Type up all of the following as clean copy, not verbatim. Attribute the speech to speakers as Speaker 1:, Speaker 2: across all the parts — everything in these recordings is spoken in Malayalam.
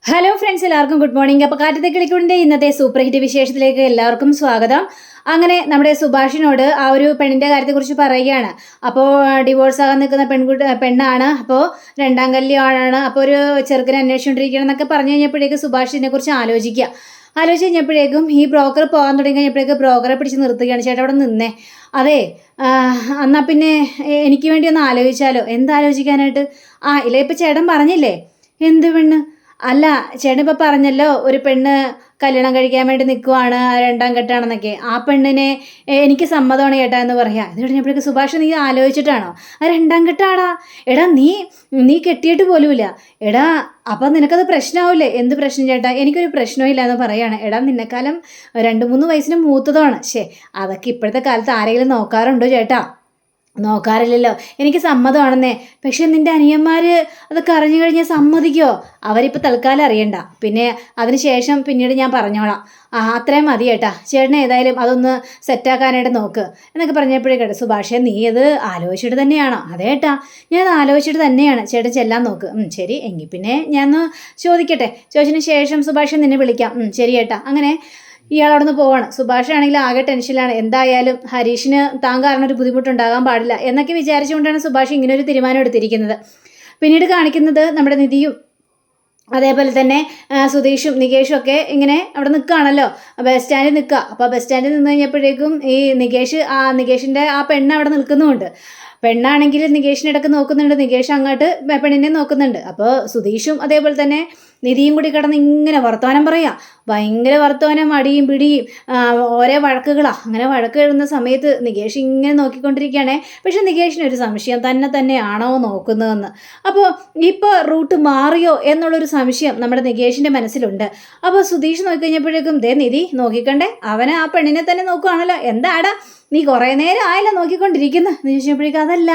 Speaker 1: ഹലോ ഫ്രണ്ട്സ്, എല്ലാവർക്കും ഗുഡ് മോർണിംഗ്. അപ്പോൾ കാറ്റത്തെ കിളിക്കുണ്ടിൻ്റെ ഇന്നത്തെ സൂപ്പർ ഹിറ്റ് വിശേഷത്തിലേക്ക് എല്ലാവർക്കും സ്വാഗതം. അങ്ങനെ നമ്മുടെ സുഭാഷിനോട് ആ ഒരു പെണ്ണിൻ്റെ കാര്യത്തെക്കുറിച്ച് പറയുകയാണ്. അപ്പോൾ ഡിവോഴ്സ് ആകാൻ നിൽക്കുന്ന പെണ്ണാണ്. അപ്പോൾ രണ്ടാം കല്യാണമാണ്. അപ്പോൾ ഒരു ചെറുക്കനെ അന്വേഷിച്ചുകൊണ്ടിരിക്കണം എന്നൊക്കെ പറഞ്ഞു കഴിഞ്ഞപ്പോഴേക്കും സുഭാഷ് ഇതിനെക്കുറിച്ച് ആലോചിച്ച് കഴിഞ്ഞപ്പോഴേക്കും ഈ ബ്രോക്കർ പോകാൻ തുടങ്ങി കഴിഞ്ഞപ്പോഴേക്കും ബ്രോക്കറെ പിടിച്ച് നിർത്തുകയാണ്. ചേട്ടാ അവിടെ നിന്നേ, അതെ എന്നാൽ പിന്നെ എനിക്ക് വേണ്ടി ഒന്ന് ആലോചിച്ചാലോ? എന്താലോചിക്കാനായിട്ട്? ഇല്ല, ഇപ്പം ചേട്ടൻ പറഞ്ഞില്ലേ എന്ത് പെണ്ണ്? അല്ല, ചേട്ടൻ ഇപ്പം പറഞ്ഞല്ലോ ഒരു പെണ്ണ് കല്യാണം കഴിക്കാൻ വേണ്ടി നിൽക്കുവാണ്, രണ്ടാം കെട്ടാണെന്നൊക്കെ. ആ പെണ്ണിനെ എനിക്ക് സമ്മതമാണ് ചേട്ടാ എന്ന് പറയാം. ഇത് കഴിഞ്ഞപ്പോഴേക്ക് സുഭാഷ്, നീ ആലോചിച്ചിട്ടാണോ? രണ്ടാം കെട്ടാടാ. എടാ നീ കെട്ടിയിട്ട് പോലുമില്ല. എടാ അപ്പം നിനക്കത് പ്രശ്നമാവില്ലേ? എന്ത് പ്രശ്നം ചേട്ടാ? എനിക്കൊരു പ്രശ്നമില്ല എന്ന് പറയാണ്. എടാ നിന്നെക്കാലം 2-3 വയസ്സിന് മൂത്തതാണ്. അതൊക്കെ ഇപ്പോഴത്തെ കാലത്ത് ആരെങ്കിലും നോക്കാറുണ്ടോ ചേട്ടാ? നോക്കാറില്ലല്ലോ. എനിക്ക് സമ്മതമാണെന്നേ. പക്ഷെ നിൻ്റെ അനിയന്മാർ അതൊക്കെ അറിഞ്ഞു കഴിഞ്ഞാൽ സമ്മതിക്കുമോ? അവരിപ്പോൾ തൽക്കാലം അറിയണ്ട, പിന്നെ അതിനുശേഷം പിന്നീട് ഞാൻ പറഞ്ഞോളാം. അത്രയും മതി ചേട്ടാ. ചേട്ടൻ ഏതായാലും അതൊന്ന് സെറ്റാക്കാനായിട്ട് നോക്ക് എന്നൊക്കെ പറഞ്ഞപ്പോഴേക്കട്ടെ സുഭാഷേ, നീ അത് ആലോചിച്ചിട്ട് തന്നെയാണോ? അതേട്ടാ, ഞാൻ അത് ആലോചിച്ചിട്ട് തന്നെയാണ്. ചേട്ടൻ ചെല്ലാൻ നോക്ക്. ശരി, എങ്കിൽ പിന്നെ ഞാൻ ചോദിക്കട്ടെ. ചോദിച്ചതിന് ശേഷം സുഭാഷ് നിന്നെ വിളിക്കാം. ശരി ചേട്ടാ. അങ്ങനെ ഇയാൾ അവിടെ നിന്ന് പോവാണ്. സുഭാഷ് ആണെങ്കിൽ ആകെ ടെൻഷനിലാണ്. എന്തായാലും ഹരീഷിന് താൻ കാരണം ഒരു ബുദ്ധിമുട്ടുണ്ടാകാൻ പാടില്ല എന്നൊക്കെ വിചാരിച്ചുകൊണ്ടാണ് സുഭാഷ് ഇങ്ങനെ ഒരു തീരുമാനം എടുത്തിരിക്കുന്നത്. പിന്നീട് കാണിക്കുന്നത് നമ്മുടെ നിധിയും അതേപോലെ തന്നെ സുധീഷും നികേഷും ഒക്കെ ഇങ്ങനെ അവിടെ നിൽക്കുകയാണല്ലോ, ബസ് സ്റ്റാൻഡിൽ നിൽക്കുക. അപ്പോൾ ബസ് സ്റ്റാൻഡിൽ നിന്ന് കഴിഞ്ഞപ്പോഴേക്കും ഈ നികേഷിൻ്റെ ആ പെണ്ണ് അവിടെ നിൽക്കുന്നുമുണ്ട്. പെണ്ണാണെങ്കിൽ നികേഷിനെ ഇടയ്ക്ക് നോക്കുന്നുണ്ട്, നികേഷ് അങ്ങോട്ട് പെണ്ണിനെ നോക്കുന്നുണ്ട്. അപ്പോൾ സുധീഷും അതേപോലെ തന്നെ നിധിയും കൂടി കിടന്ന് ഇങ്ങനെ വർത്തമാനം പറയുക. ഭയങ്കര വർത്തമാനം, അടിയും പിടിയും, ഓരോ വഴക്കുകളാണ്. അങ്ങനെ വഴക്ക് എഴുതുന്ന സമയത്ത് നികേഷ് ഇങ്ങനെ നോക്കിക്കൊണ്ടിരിക്കുകയാണേ. പക്ഷെ നികേഷിനൊരു സംശയം, തന്നെയാണോ നോക്കുന്നതെന്ന്. അപ്പോൾ ഇപ്പോൾ റൂട്ട് മാറിയോ എന്നുള്ളൊരു സംശയം നമ്മുടെ നികേഷിൻ്റെ മനസ്സിലുണ്ട്. അപ്പോൾ സുധീഷ് നോക്കിക്കഴിഞ്ഞപ്പോഴേക്കും നിധി നോക്കിക്കണ്ടേ, അവനെ ആ പെണ്ണിനെ തന്നെ നോക്കുകയാണല്ലോ. എന്താടാ നീ കുറേ നേരം ആയല്ലോ നോക്കിക്കൊണ്ടിരിക്കുന്നു എന്ന് ചോദിച്ചപ്പോഴേക്കും, അതല്ല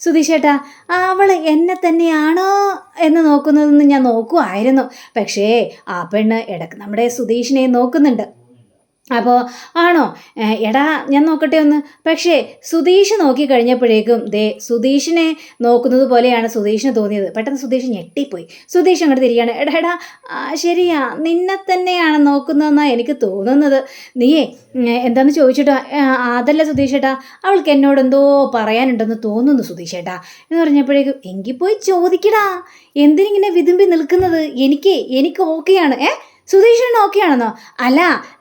Speaker 1: സുധീഷ് ചേട്ടാ, അവൾ എന്നെ തന്നെയാണോ എന്ന് നോക്കുന്നതെന്ന് ഞാൻ നോക്കുമായിരുന്നു. പക്ഷേ ആ പെണ്ണ് ഇടയ്ക്ക് നമ്മുടെ സുധീഷിനെ നോക്കുന്നുണ്ട്. അപ്പോൾ ആണോ? എടാ ഞാൻ നോക്കട്ടെ ഒന്ന്. പക്ഷേ സുധീഷ് നോക്കിക്കഴിഞ്ഞപ്പോഴേക്കും സുധീഷിനെ നോക്കുന്നത് പോലെയാണ് സുധീഷിന് തോന്നിയത്. പെട്ടെന്ന് സുധീഷ് ഞെട്ടിപ്പോയി. സുധീഷ് അങ്ങോട്ട് തിരിയാണ്. എടാ ശരിയാ, നിന്നെ തന്നെയാണ് നോക്കുന്നതെന്നാണ് എനിക്ക് തോന്നുന്നത്. നീയേ എന്താന്ന് ചോദിച്ചിട്ടോ? അതല്ല സുധീഷ് ചേട്ടാ, അവൾക്ക് എന്നോട് എന്തോ പറയാനുണ്ടെന്ന് തോന്നുന്നു സുധീഷ് ചേട്ടാ എന്ന് പറഞ്ഞപ്പോഴേക്കും, എങ്കിൽ പോയി ചോദിക്കടാ, എന്തിനിങ്ങനെ വിതുമ്പി നിൽക്കുന്നത്? എനിക്ക് ഓക്കെയാണ്. സുധീഷിന് ഓക്കെയാണെന്നോ? അല്ല,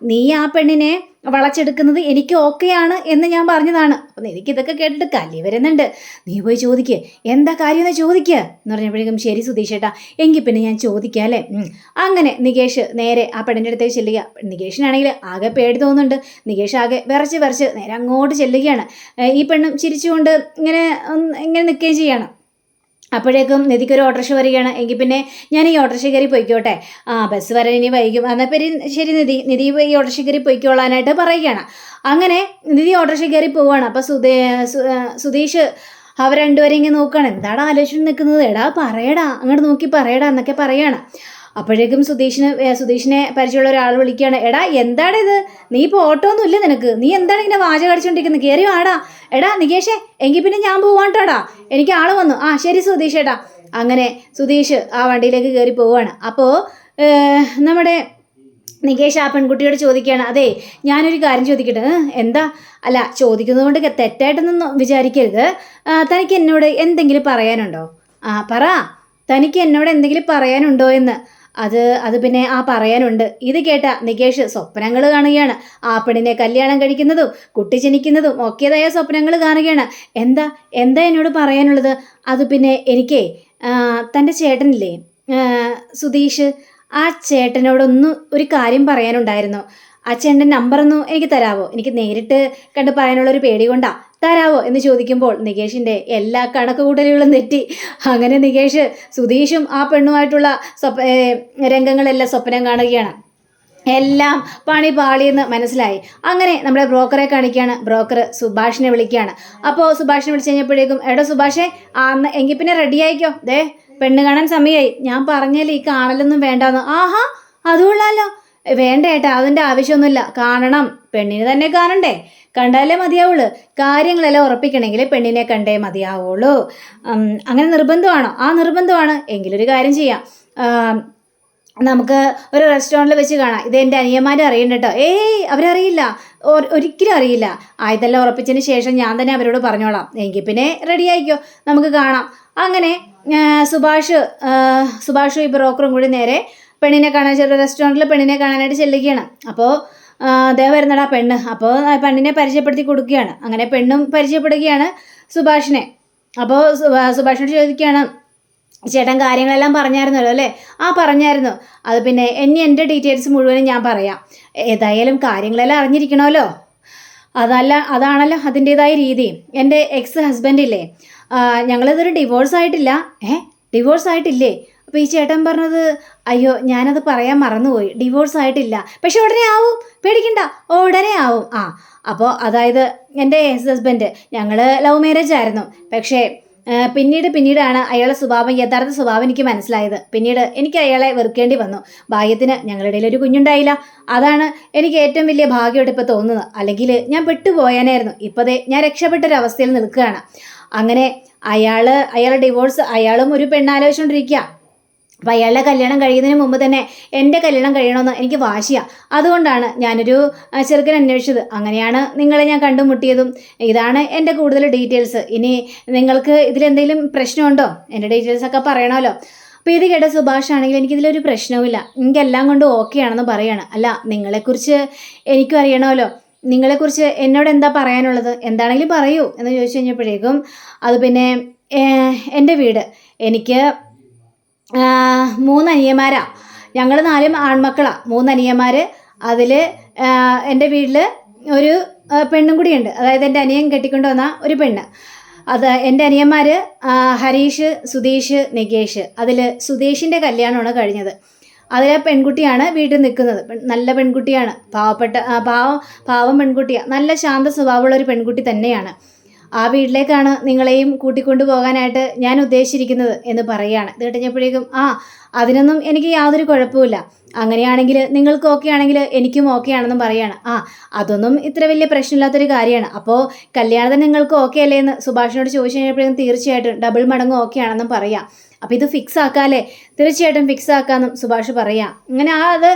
Speaker 1: നീ ആ പെണ്ണിനെ വളച്ചെടുക്കുന്നത് എനിക്ക് ഓക്കെയാണ് എന്ന് ഞാൻ പറഞ്ഞതാണ്. അപ്പം എനിക്കിതൊക്കെ കേട്ടിട്ട് കലി വരുന്നുണ്ട്. നീ പോയി ചോദിക്കുക, എന്താ കാര്യം എന്ന് ചോദിക്കുക എന്ന് പറഞ്ഞപ്പോഴേക്കും, ശരി സുധീഷ് ചേട്ടാ, എങ്കിൽ പിന്നെ ഞാൻ ചോദിക്കാം അല്ലേ. അങ്ങനെ നികേഷ് നേരെ ആ പെണ്ണിൻ്റെ അടുത്തേക്ക് ചെല്ലുക. നികേഷിനാണെങ്കിൽ ആകെ പേടി തോന്നുന്നുണ്ട്. നികേഷ് ആകെ വിറച്ച് നേരെ അങ്ങോട്ട് ചെല്ലുകയാണ്. ഈ പെണ്ണും ചിരിച്ചുകൊണ്ട് ഇങ്ങനെ നിൽക്കുകയും ചെയ്യണം. അപ്പോഴേക്കും നിധിക്കൊരു ഓട്ടോറിക്ഷ വരികയാണ്. എങ്കിൽ പിന്നെ ഞാൻ ഈ ഓട്ടോറിക്ഷ കയറി പൊയ്ക്കോട്ടെ, ബസ് വരാൻ ഇനി വൈകും. എന്നാൽ ശരി നിധി ഈ ഓട്ടോറിക്ഷ കയറി പൊയ്ക്കോളാനായിട്ട് പറയുകയാണ്. അങ്ങനെ നിധി ഓട്ടോറിക്ഷ കയറി പോവുകയാണ്. അപ്പോൾ സുധീഷ് അവർ രണ്ടുപേരും ഇങ്ങനെ നോക്കുകയാണ്. എന്താണ് ആലോചിച്ച് നിൽക്കുന്നത്? എടാ പറയടാ, അങ്ങോട്ട് നോക്കി പറയടാ എന്നൊക്കെ പറയുകയാണ്. അപ്പോഴേക്കും സുധീഷിനെ പരിചയമുള്ള ഒരാൾ വിളിക്കുകയാണ്. എടാ എന്താണ് ഇത്? നീ ഇപ്പോൾ ഓട്ടോ ഒന്നും ഇല്ല നിനക്ക്? നീ എന്താണ് ഇങ്ങനെ വാചകം അടിച്ചുകൊണ്ടിരിക്കുന്നത്? കയറി വാടാ. എടാ നികേഷേ, എങ്കിൽ പിന്നെ ഞാൻ പോവാണ്ടോടാ, എനിക്ക് ആൾ വന്നു. ശരി സുധീഷ് ഏട്ടാ. അങ്ങനെ സുധീഷ് ആ വണ്ടിയിലേക്ക് കയറി പോവുകയാണ്. അപ്പോൾ നമ്മുടെ നികേഷ് ആ പെൺകുട്ടിയോട് ചോദിക്കുകയാണ്, അതെ ഞാനൊരു കാര്യം ചോദിക്കട്ടെ. എന്താ? അല്ല, ചോദിക്കുന്നത് കൊണ്ട് തെറ്റായിട്ടൊന്നും വിചാരിക്കരുത്. തനിക്ക് എന്നോട് എന്തെങ്കിലും പറയാനുണ്ടോ? പറ, തനിക്ക് എന്നോട് എന്തെങ്കിലും പറയാനുണ്ടോ എന്ന്. അത് പിന്നെ പറയാനുണ്ട്. ഇത് കേട്ട നികേഷ് സ്വപ്നങ്ങൾ കാണുകയാണ്. ആ പെണ്ണിനെ കല്യാണം കഴിക്കുന്നതും കുട്ടി ജനിക്കുന്നതും ഒക്കെതായ സ്വപ്നങ്ങൾ കാണുകയാണ്. എന്താ എന്നോട് പറയാനുള്ളത്? അത് പിന്നെ എനിക്കേ തൻ്റെ ചേട്ടനില്ലേ സുധീഷ്, ആ ചേട്ടനോടൊന്ന് ഒരു കാര്യം പറയാനുണ്ടായിരുന്നു. ആ ചേട്ടൻ്റെ നമ്പറൊന്നും എനിക്ക് തരാമോ? എനിക്ക് നേരിട്ട് കണ്ട് പറയാനുള്ളൊരു പേടി കൊണ്ടാ. തരാവോ എന്ന് ചോദിക്കുമ്പോൾ നികേഷിൻ്റെ എല്ലാ കണക്കുകൂട്ടലുകളും തെറ്റി. അങ്ങനെ നികേഷ് സുധീഷും ആ പെണ്ണുമായിട്ടുള്ള രംഗങ്ങളെല്ലാം സ്വപ്നം കാണുകയാണ്. എല്ലാം പണി പാളിയെന്ന് മനസ്സിലായി. അങ്ങനെ നമ്മുടെ ബ്രോക്കറെ കാണിക്കുകയാണ്. ബ്രോക്കർ സുഭാഷിനെ വിളിക്കുകയാണ്. അപ്പോൾ സുഭാഷിനെ വിളിച്ച് കഴിഞ്ഞപ്പോഴേക്കും, എടോ സുഭാഷേ, എങ്കിൽ പിന്നെ റെഡി ആയിക്കോ, പെണ്ണ് കാണാൻ സമയമായി. ഞാൻ പറഞ്ഞാൽ ഈ കാണലൊന്നും വേണ്ടാന്ന്. അതുകൊള്ളാലോ. വേണ്ട ഏട്ടാ, അതിൻ്റെ ആവശ്യമൊന്നുമില്ല. കാണണം, പെണ്ണിനെ തന്നെ കാണണ്ടേ, കണ്ടാലേ മതിയാവുള്ളൂ. കാര്യങ്ങളെല്ലാം ഉറപ്പിക്കണമെങ്കിൽ പെണ്ണിനെ കണ്ടേ മതിയാവുള്ളൂ. അങ്ങനെ നിർബന്ധമാണോ? നിർബന്ധമാണ്. എങ്കിലൊരു കാര്യം ചെയ്യാം, നമുക്ക് ഒരു റെസ്റ്റോറൻറ്റിൽ വെച്ച് കാണാം. ഇത് എൻ്റെ അനിയന്മാരെ അറിയണ്ട കേട്ടോ. ഏയ് അവരറിയില്ല, ഒരിക്കലും അറിയില്ല. ഇതെല്ലാം ഉറപ്പിച്ചതിന് ശേഷം ഞാൻ തന്നെ അവരോട് പറഞ്ഞോളാം. എങ്കിൽ പിന്നെ റെഡി ആയിക്കോ, നമുക്ക് കാണാം. അങ്ങനെ സുഭാഷും ഈ ബ്രോക്കറും കൂടി നേരെ പെണ്ണിനെ കാണാൻ ചെറിയ റെസ്റ്റോറൻറ്റിൽ പെണ്ണിനെ കാണാനായിട്ട് ചെല്ലുകയാണ്. അപ്പോൾ ദേ വരുന്നടാ പെണ്ണ്. അപ്പോൾ പെണ്ണിനെ പരിചയപ്പെടുത്തി കൊടുക്കുകയാണ്. അങ്ങനെ പെണ്ണും പരിചയപ്പെടുകയാണ് സുഭാഷിനെ. അപ്പോൾ സുഭാഷിനോട് ചോദിക്കുകയാണ്, ചേട്ടൻ കാര്യങ്ങളെല്ലാം പറഞ്ഞായിരുന്നല്ലോ അല്ലേ? പറഞ്ഞായിരുന്നു. അത് പിന്നെ എൻ്റെ ഡീറ്റെയിൽസ് മുഴുവനും ഞാൻ പറയാം. ഏതായാലും കാര്യങ്ങളെല്ലാം അറിഞ്ഞിരിക്കണമല്ലോ. അതാണല്ലോ അതിൻ്റേതായ രീതി. എൻ്റെ എക്സ് ഹസ്ബൻഡില്ലേ, ഞങ്ങളിതൊരു ഡിവോഴ്സ് ആയിട്ടില്ല. ഡിവോഴ്സ് ആയിട്ടില്ലേ? അപ്പോൾ ഈ ചേട്ടൻ പറഞ്ഞത്, അയ്യോ ഞാനത് പറയാൻ മറന്നുപോയി, ഡിവോഴ്സ് ആയിട്ടില്ല, പക്ഷെ ഉടനെ ആവും, പേടിക്കണ്ട, ഉടനെ ആവും. അപ്പോൾ അതായത് എൻ്റെ എക്സ് ഹസ്ബൻഡ്, ഞങ്ങൾ ലവ് മാരേജ് ആയിരുന്നു. പക്ഷേ പിന്നീടാണ് അയാളുടെ യഥാർത്ഥ സ്വഭാവം എനിക്ക് മനസ്സിലായത്. പിന്നീട് എനിക്ക് അയാളെ വെറുക്കേണ്ടി വന്നു. ഭാഗ്യത്തിന് ഞങ്ങളുടെ ഇടയിൽ ഒരു കുഞ്ഞുണ്ടായില്ല. അതാണ് എനിക്ക് ഏറ്റവും വലിയ ഭാഗ്യമായിട്ട് ഇപ്പോൾ തോന്നുന്നത്. അല്ലെങ്കിൽ ഞാൻ പെട്ടുപോയാനായിരുന്നു. ഇപ്പോഴേ ഞാൻ രക്ഷപ്പെട്ടൊരവസ്ഥയിൽ നിൽക്കുകയാണ്. അങ്ങനെ അയാളുടെ ഡിവോഴ്സ്, അയാളും ഒരു പെണ്ണാലോചിച്ചുകൊണ്ടിരിക്കുക. അപ്പം അയാളുടെ കല്യാണം കഴിയുന്നതിന് മുമ്പ് തന്നെ എൻ്റെ കല്യാണം കഴിയണമെന്ന് എനിക്ക് വാശിയാണ്. അതുകൊണ്ടാണ് ഞാനൊരു ചെറുക്കൻ അന്വേഷിച്ചത്. അങ്ങനെയാണ് നിങ്ങളെ ഞാൻ കണ്ടുമുട്ടിയതും. ഇതാണ് എൻ്റെ കൂടുതൽ ഡീറ്റെയിൽസ്. ഇനി നിങ്ങൾക്ക് ഇതിലെന്തെങ്കിലും പ്രശ്നമുണ്ടോ? എൻ്റെ ഡീറ്റെയിൽസൊക്കെ പറയണമല്ലോ. അപ്പോൾ ഇത് കേട്ട സുഭാഷ് ആണെങ്കിൽ എനിക്കിതിലൊരു പ്രശ്നവുമില്ല, എനിക്കെല്ലാം കൊണ്ട് ഓക്കെ ആണെന്ന് പറയാണ്. അല്ല, നിങ്ങളെക്കുറിച്ച് എനിക്കും അറിയണമല്ലോ. നിങ്ങളെക്കുറിച്ച് എന്നോട് എന്താ പറയാനുള്ളത്? എന്താണെങ്കിലും പറയൂ എന്ന് ചോദിച്ചു കഴിഞ്ഞപ്പോഴേക്കും, അത് പിന്നെ എൻ്റെ വീട്, എനിക്ക് 3 അനിയന്മാരാണ്. ഞങ്ങൾ 4 ആൺമക്കളാണ്. 3 അനിയന്മാർ. അതിൽ എൻ്റെ വീട്ടിൽ ഒരു പെണ്ണും കൂടിയുണ്ട്. അതായത് എൻ്റെ അനിയൻ കെട്ടിക്കൊണ്ട് വന്ന ഒരു പെണ്ണ്. അത് എൻ്റെ അനിയന്മാർ ഹരീഷ്, സുധീഷ്, നികേഷ്. അതിൽ സുധീഷിൻ്റെ കല്യാണമാണ് കഴിഞ്ഞത്. അതിലെ പെൺകുട്ടിയാണ് വീട്ടിൽ നിൽക്കുന്നത്. നല്ല പെൺകുട്ടിയാണ്, പാവം പെൺകുട്ടിയാണ്, നല്ല ശാന്ത സ്വഭാവമുള്ള ഒരു പെൺകുട്ടി തന്നെയാണ്. ആ വീട്ടിലേക്കാണ് നിങ്ങളെയും കൂട്ടിക്കൊണ്ടു പോകാനായിട്ട് ഞാൻ ഉദ്ദേശിച്ചിരിക്കുന്നത് എന്ന് പറയുകയാണ്. ഇത് കഴിഞ്ഞപ്പോഴേക്കും അതിനൊന്നും എനിക്ക് യാതൊരു കുഴപ്പമില്ല. അങ്ങനെയാണെങ്കിൽ നിങ്ങൾക്ക് ഓക്കെ ആണെങ്കിൽ എനിക്കും ഓക്കെ ആണെന്നും പറയാണ്. അതൊന്നും ഇത്ര വലിയ പ്രശ്നമില്ലാത്തൊരു കാര്യമാണ്. അപ്പോൾ കല്യാണത്തിന് നിങ്ങൾക്ക് ഓക്കെ അല്ലേ എന്ന് സുഭാഷിനോട് ചോദിച്ചു കഴിഞ്ഞപ്പോഴേക്കും തീർച്ചയായിട്ടും ഡബിൾ മടങ്ങ് ഓക്കെ ആണെന്നും പറയാം. അപ്പോൾ ഇത് ഫിക്സ് ആക്കാമല്ലേ? തീർച്ചയായിട്ടും ഫിക്സ് ആക്കാമെന്നും സുഭാഷ് പറയാം. അങ്ങനെ അത്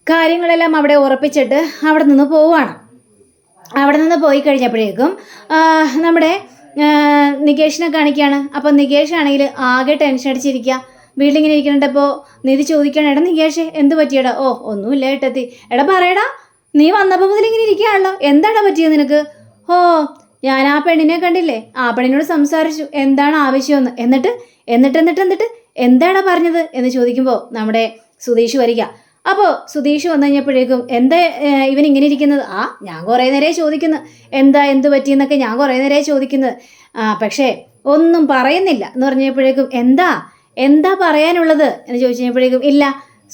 Speaker 1: കാര്യങ്ങളെല്ലാം അവിടെ ഉറപ്പിച്ചിട്ട് അവിടെ നിന്ന് പോവുകയാണ്. അവിടെ നിന്ന് പോയി കഴിഞ്ഞപ്പോഴേക്കും നമ്മുടെ നികേഷിനെ കാണിക്കുകയാണ്. അപ്പം നികേഷ് ആണെങ്കിൽ ആകെ ടെൻഷൻ അടിച്ചിരിക്കുക. വീട്ടിലിങ്ങനെ ഇരിക്കുന്നുണ്ടപ്പോൾ നിധി ചോദിക്കണം, എടാ നികേഷ് എന്ത് പറ്റിയടാ? ഒന്നുമില്ല ഏട്ടത്തി. എടാ പറയടാ, നീ വന്നപ്പോൾ മുതൽ ഇങ്ങനെ ഇരിക്കുകയാണല്ലോ, എന്താടാ പറ്റിയത് നിനക്ക്? ഞാൻ ആ പെണ്ണിനെ കണ്ടില്ലേ, ആ പെണ്ണിനോട് സംസാരിച്ചു, എന്താണ് ആവശ്യമെന്ന്. എന്നിട്ട് എന്താടാ പറഞ്ഞത് എന്ന് ചോദിക്കുമ്പോൾ നമ്മുടെ സുധീഷ് വരിക. അപ്പോൾ സുധീഷ് വന്നു കഴിഞ്ഞപ്പോഴേക്കും, എന്താ ഇവൻ ഇങ്ങനെ ഇരിക്കുന്നത്? ഞാൻ കുറേ നേരമേ ചോദിക്കുന്നു, എന്ത് പറ്റിയെന്നൊക്കെ ഞാൻ കുറേ നേരമേ ചോദിക്കുന്നത്, പക്ഷേ ഒന്നും പറയുന്നില്ല എന്ന് പറഞ്ഞപ്പോഴേക്കും, എന്താ പറയാനുള്ളത് എന്ന് ചോദിച്ചു കഴിഞ്ഞപ്പോഴേക്കും, ഇല്ല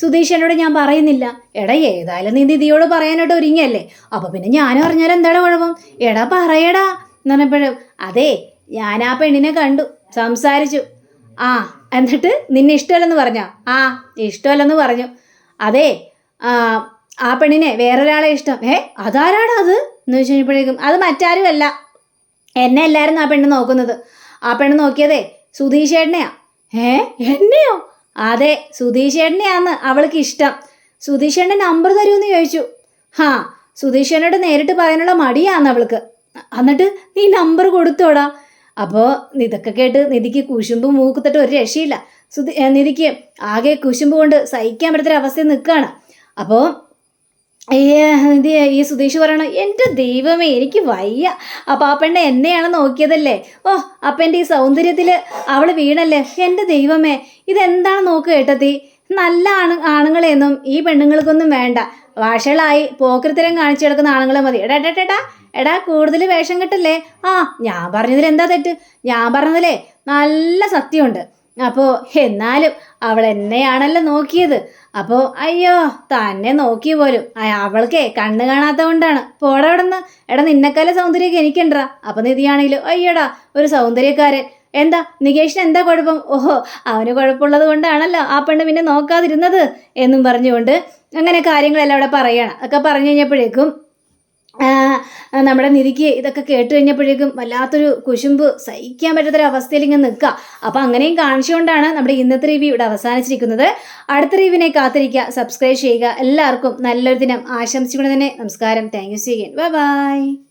Speaker 1: സുധീഷ് എന്നോട് ഞാൻ പറയുന്നില്ല. എടാ ഏതായാലും നീ ദിദിയോട് പറയാനായിട്ട് ഒരുങ്ങിയല്ലേ, അപ്പോൾ പിന്നെ ഞാനും അറിഞ്ഞാലും എന്താടാ കുഴപ്പം? എടാ പറയടാ എന്ന് പറഞ്ഞപ്പോഴും, അതെ ഞാൻ ആ പെണ്ണിനെ കണ്ടു, സംസാരിച്ചു. എന്നിട്ട് നിന്നെ ഇഷ്ടമല്ലെന്ന് പറഞ്ഞോ? ഇഷ്ടമല്ലെന്ന് പറഞ്ഞു. അതെ ആ പെണ്ണിനെ വേറൊരാളെ ഇഷ്ടം. അതാരാടാ അത് എന്ന് വെച്ച് കഴിഞ്ഞപ്പോഴേക്കും, അത് മറ്റാരുമല്ല, എന്നെ എല്ലാവരും ആ പെണ്ണ് നോക്കുന്നത്. ആ പെണ്ണ് നോക്കിയതേ സുധീഷ് ചേട്ടനെയാ. എന്നെയോ? അതെ സുധീഷ് ചേട്ടനെയാന്ന് അവൾക്ക് ഇഷ്ടം. സുധീഷ് ചേട്ടൻ്റെ നമ്പർ തരുമെന്ന് ചോദിച്ചു. സുധീഷ് ചേട്ടനോട് നേരിട്ട് പറയാനുള്ള മടിയാന്ന് അവൾക്ക്. എന്നിട്ട് നീ നമ്പർ കൊടുത്തോടാ. അപ്പോൾ ഇതൊക്കെ കേട്ട് നിധിക്ക് കുശുമ്പ് മൂക്കത്തിട്ട് ഒരു രക്ഷയില്ല. നിധിക്ക് ആകെ കുശുമ്പ് കൊണ്ട് സഹിക്കാൻ പറ്റാത്തൊരു അവസ്ഥയിൽ നിൽക്കുകയാണ്. അപ്പോൾ ഈ സുധീഷ് പറയണം, എൻ്റെ ദൈവമേ എനിക്ക് വയ്യ, അപ്പം ആ പെണ്ണ എന്നെയാണ് നോക്കിയതല്ലേ, അപ്പം എൻ്റെ ഈ സൗന്ദര്യത്തിൽ അവൾ വീണല്ലേ, എൻ്റെ ദൈവമേ ഇതെന്താണ് നോക്കുക കേട്ടത്തി, നല്ല ആണുങ്ങളെയൊന്നും ഈ പെണ്ണുങ്ങൾക്കൊന്നും വേണ്ട, വാഷകളായി പോക്കൃത്തരം കാണിച്ചു കിടക്കുന്ന ആണുങ്ങളെ മതി. എടാ കൂടുതൽ വേഷം കെട്ടല്ലേ. ഞാൻ പറഞ്ഞതിൽ എന്താ തെറ്റ്? ഞാൻ പറഞ്ഞതിലേ നല്ല സത്യമുണ്ട്. അപ്പോൾ എന്നാലും അവൾ എന്നെയാണല്ലോ നോക്കിയത്. അപ്പോൾ അയ്യോ തന്നെ നോക്കി പോലും അവൾക്കേ കണ്ണ് കാണാത്ത കൊണ്ടാണ്. പോടാ അവിടെ നിന്ന്. എടാ നിന്നെക്കാലെ സൗന്ദര്യമൊക്കെ എനിക്കുണ്ടാ. അപ്പം നിധിയാണെങ്കിലും അയ്യോടാ ഒരു സൗന്ദര്യക്കാരൻ. എന്താ നികേഷിന് എന്താ കുഴപ്പം? അവന് കുഴപ്പമുള്ളത് കൊണ്ടാണല്ലോ ആ പെണ്ണ് പിന്നെ നോക്കാതിരുന്നത് എന്നും പറഞ്ഞുകൊണ്ട് അങ്ങനെ കാര്യങ്ങളെല്ലാം അവിടെ പറയണം. ഒക്കെ പറഞ്ഞു കഴിഞ്ഞപ്പോഴേക്കും നമ്മുടെ നിധിക്ക് ഇതൊക്കെ കേട്ട് കഴിഞ്ഞപ്പോഴേക്കും വല്ലാത്തൊരു കുശുമ്പ് സഹിക്കാൻ പറ്റാത്തൊരവസ്ഥയിൽ ഇങ്ങനെ നിൽക്കുക. അപ്പോൾ അങ്ങനെയും കാണിച്ചുകൊണ്ടാണ് നമ്മുടെ ഇന്നത്തെ റിവ്യൂ ഇവിടെ അവസാനിച്ചിരിക്കുന്നത്. അടുത്ത റിവ്യൂവിനെ കാത്തിരിക്കുക, സബ്സ്ക്രൈബ് ചെയ്യുക. എല്ലാവർക്കും നല്ലൊരു ദിനം ആശംസിച്ചുകൊണ്ട് തന്നെ നമസ്കാരം. Thank you. See again. Bye by.